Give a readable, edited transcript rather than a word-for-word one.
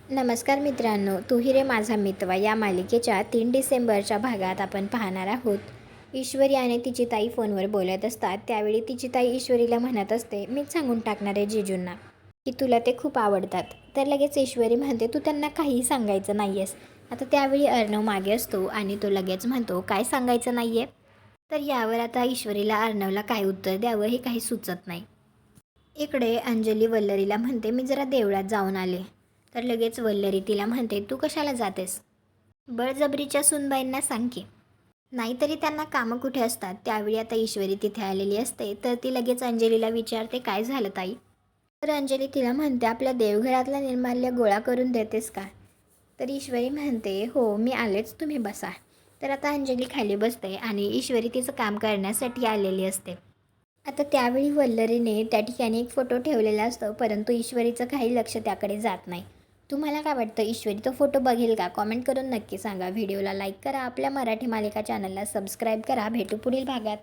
नमस्कार मित्रांनो, तू ही रे माझा मितवा या मालिकेच्या 3 डिसेंबरच्या भागात आपण पाहणार आहोत. ईश्वरी आणि तिची ताई फोनवर बोलत असतात. त्यावेळी तिची ताई ईश्वरीला म्हणत असते, मीच सांगून टाकणार आहे जीजूंना की तुला ते खूप आवडतात. तर लगेच ईश्वरी म्हणते, तू त्यांना काहीही सांगायचं नाही आहेस. आता त्यावेळी अर्णव मागे असतो आणि तो लगेच म्हणतो, काय सांगायचं नाही आहे. तर यावर आता ईश्वरीला अर्णवला काय उत्तर द्यावं हे काही सुचत नाही. इकडे अंजली वल्लरीला म्हणते, मी जरा देवळात जाऊन आले. तर लगेच वल्लरी तिला म्हणते, तू कशाला जातेस? बळजबरीच्या सुनबाईंना सांग की. नाहीतरी त्यांना कामं कुठे असतात. त्यावेळी आता ईश्वरी तिथे आलेली असते. तर ती लगेच अंजलीला विचारते, काय झालं ताई? तर अंजली तिला म्हणते, आपल्या देवघरातला निर्माल्य गोळा करून देतेस का? तर ईश्वरी म्हणते, हो मी आलेच, तुम्ही बसा. तर आता अंजली खाली बसते आणि ईश्वरी तिचं काम करण्यासाठी आलेली असते. आता त्यावेळी वल्लरीने त्या ठिकाणी एक फोटो ठेवलेला असतो, परंतु ईश्वरीचं काही लक्ष त्याकडे जात नाही. तुम्हाला काय वाटतं, ईश्वरी तो फोटो बघेल का? कॉमेंट करून नक्की सांगा. व्हिडिओला लाईक करा, आपल्या मराठी मालिका चॅनलला सबस्क्राईब करा. भेटू पुढील भागात.